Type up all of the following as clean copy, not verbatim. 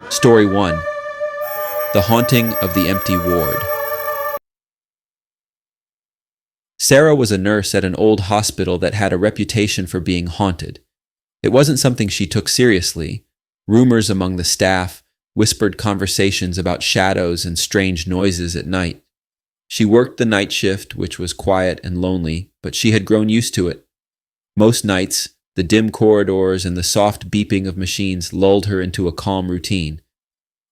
Story 1. The Haunting of the Empty Ward. Sarah was a nurse at an old hospital that had a reputation for being haunted. It wasn't something she took seriously. Rumors among the staff, whispered conversations about shadows and strange noises at night. She worked the night shift, which was quiet and lonely, but she had grown used to it. Most nights, the dim corridors and the soft beeping of machines lulled her into a calm routine.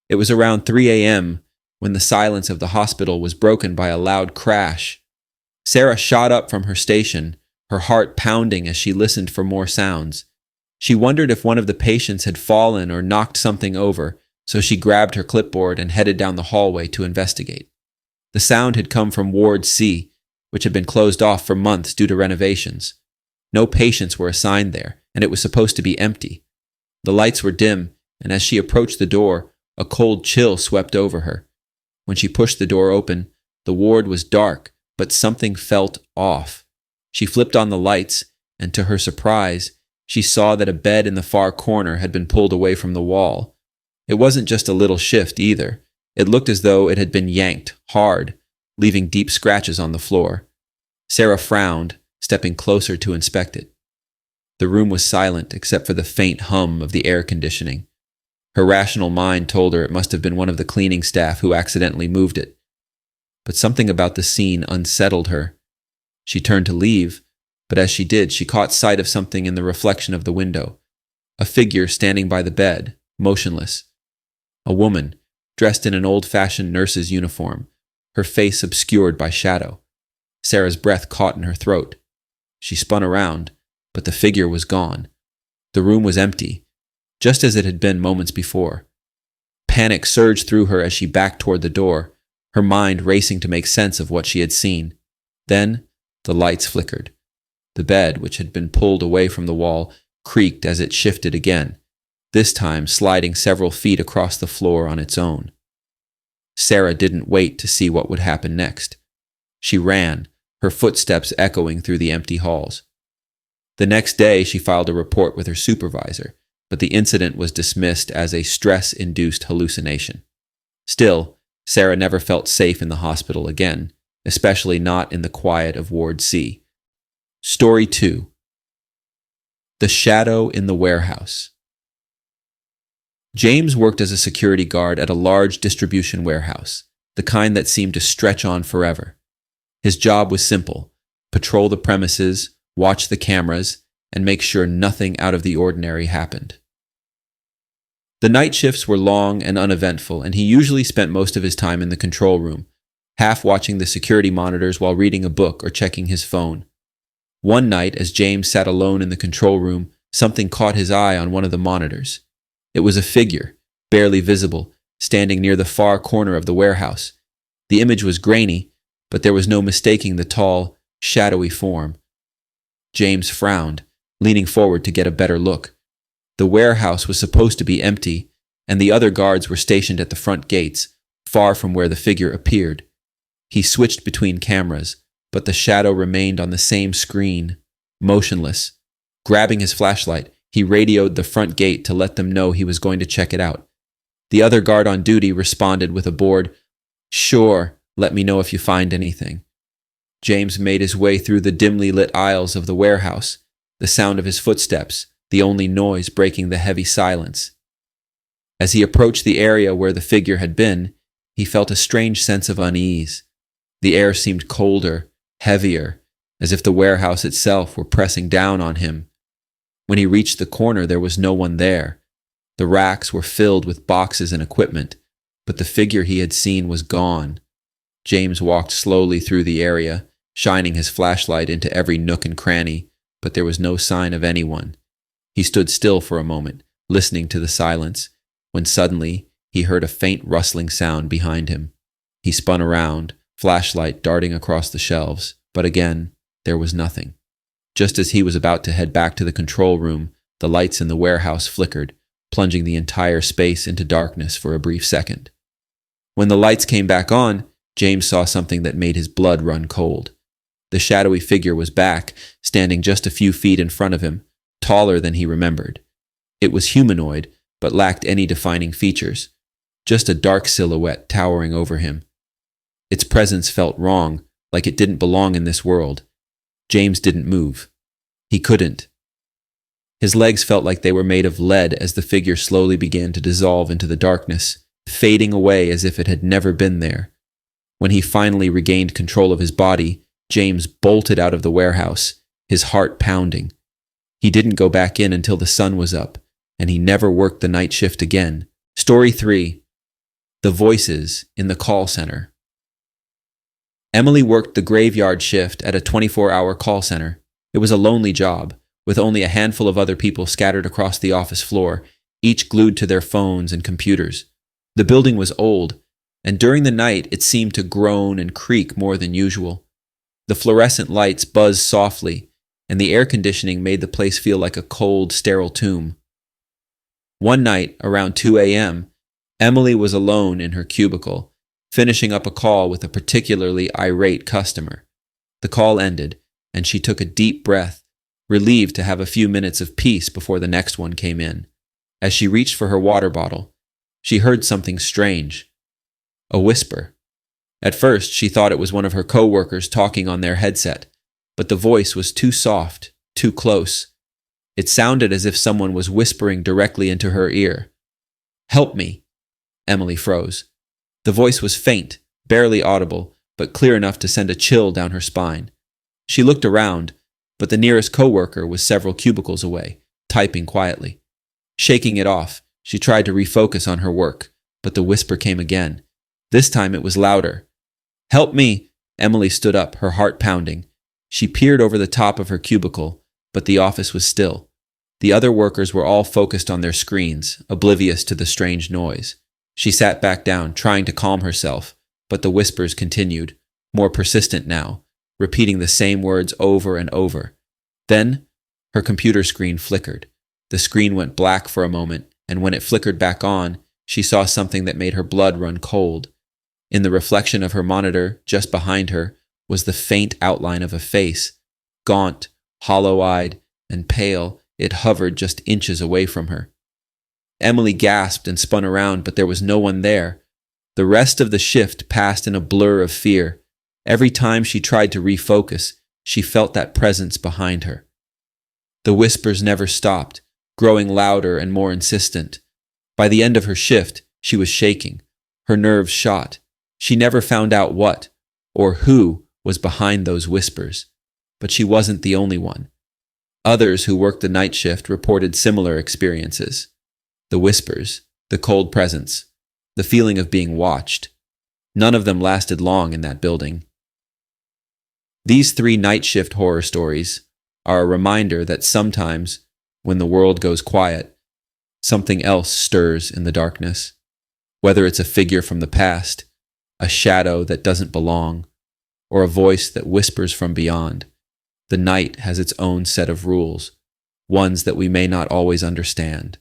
It was around 3 a.m. when the silence of the hospital was broken by a loud crash. Sarah shot up from her station, her heart pounding as she listened for more sounds. She wondered if one of the patients had fallen or knocked something over, so she grabbed her clipboard and headed down the hallway to investigate. The sound had come from Ward C, which had been closed off for months due to renovations. No patients were assigned there, and it was supposed to be empty. The lights were dim, and as she approached the door, a cold chill swept over her. When she pushed the door open, the ward was dark, but something felt off. She flipped on the lights, and to her surprise, she saw that a bed in the far corner had been pulled away from the wall. It wasn't just a little shift either. It looked as though it had been yanked hard, leaving deep scratches on the floor. Sarah frowned, stepping closer to inspect it. The room was silent except for the faint hum of the air conditioning. Her rational mind told her it must have been one of the cleaning staff who accidentally moved it. But something about the scene unsettled her. She turned to leave, but as she did, she caught sight of something in the reflection of the window. A figure standing by the bed, motionless. A woman, dressed in an old-fashioned nurse's uniform, her face obscured by shadow. Sarah's breath caught in her throat. She spun around, but the figure was gone. The room was empty, just as it had been moments before. Panic surged through her as she backed toward the door, her mind racing to make sense of what she had seen. Then, the lights flickered. The bed, which had been pulled away from the wall, creaked as it shifted again, this time sliding several feet across the floor on its own. Sarah didn't wait to see what would happen next. She ran, her footsteps echoing through the empty halls. The next day, she filed a report with her supervisor, but the incident was dismissed as a stress-induced hallucination. Still, Sarah never felt safe in the hospital again, especially not in the quiet of Ward C. Story 2. The Shadow in the Warehouse. James worked as a security guard at a large distribution warehouse, the kind that seemed to stretch on forever. His job was simple: patrol the premises, watch the cameras, and make sure nothing out of the ordinary happened. The night shifts were long and uneventful, and he usually spent most of his time in the control room, half watching the security monitors while reading a book or checking his phone. One night, as James sat alone in the control room, something caught his eye on one of the monitors. It was a figure, barely visible, standing near the far corner of the warehouse. The image was grainy, but there was no mistaking the tall, shadowy form. James frowned, leaning forward to get a better look. The warehouse was supposed to be empty, and the other guards were stationed at the front gates, far from where the figure appeared. He switched between cameras, but the shadow remained on the same screen, motionless. Grabbing his flashlight, he radioed the front gate to let them know he was going to check it out. The other guard on duty responded with a bored, "Sure, let me know if you find anything." James made his way through the dimly lit aisles of the warehouse, the sound of his footsteps, the only noise breaking the heavy silence. As he approached the area where the figure had been, he felt a strange sense of unease. The air seemed colder, heavier, as if the warehouse itself were pressing down on him. When he reached the corner, there was no one there. The racks were filled with boxes and equipment, but the figure he had seen was gone. James walked slowly through the area, shining his flashlight into every nook and cranny, but there was no sign of anyone. He stood still for a moment, listening to the silence, when suddenly he heard a faint rustling sound behind him. He spun around, flashlight darting across the shelves, but again, there was nothing. Just as he was about to head back to the control room, the lights in the warehouse flickered, plunging the entire space into darkness for a brief second. When the lights came back on, James saw something that made his blood run cold. The shadowy figure was back, standing just a few feet in front of him, taller than he remembered. It was humanoid, but lacked any defining features, just a dark silhouette towering over him. Its presence felt wrong, like it didn't belong in this world. James didn't move. He couldn't. His legs felt like they were made of lead as the figure slowly began to dissolve into the darkness, fading away as if it had never been there. When he finally regained control of his body, James bolted out of the warehouse, his heart pounding. He didn't go back in until the sun was up, and he never worked the night shift again. Story 3. The Voices in the Call Center. Emily worked the graveyard shift at a 24-hour call center. It was a lonely job, with only a handful of other people scattered across the office floor, each glued to their phones and computers. The building was old, and during the night it seemed to groan and creak more than usual. The fluorescent lights buzzed softly, and the air conditioning made the place feel like a cold, sterile tomb. One night, around 2 a.m., Emily was alone in her cubicle, finishing up a call with a particularly irate customer. The call ended, and she took a deep breath, relieved to have a few minutes of peace before the next one came in. As she reached for her water bottle, she heard something strange. A whisper. At first, she thought it was one of her co-workers talking on their headset, but the voice was too soft, too close. It sounded as if someone was whispering directly into her ear. "Help me." Emily froze. The voice was faint, barely audible, but clear enough to send a chill down her spine. She looked around, but the nearest co-worker was several cubicles away, typing quietly. Shaking it off, she tried to refocus on her work, but the whisper came again. This time it was louder. "Help me!" Emily stood up, her heart pounding. She peered over the top of her cubicle, but the office was still. The other workers were all focused on their screens, oblivious to the strange noise. She sat back down, trying to calm herself, but the whispers continued, more persistent now, repeating the same words over and over. Then, her computer screen flickered. The screen went black for a moment, and when it flickered back on, she saw something that made her blood run cold. In the reflection of her monitor, just behind her, was the faint outline of a face. Gaunt, hollow-eyed, and pale, it hovered just inches away from her. Emily gasped and spun around, but there was no one there. The rest of the shift passed in a blur of fear. Every time she tried to refocus, she felt that presence behind her. The whispers never stopped, growing louder and more insistent. By the end of her shift, she was shaking. Her nerves shot. She never found out what, or who, was behind those whispers. But she wasn't the only one. Others who worked the night shift reported similar experiences. The whispers, the cold presence, the feeling of being watched. None of them lasted long in that building. These 3 night shift horror stories are a reminder that sometimes, when the world goes quiet, something else stirs in the darkness. Whether it's a figure from the past, a shadow that doesn't belong, or a voice that whispers from beyond, the night has its own set of rules, ones that we may not always understand.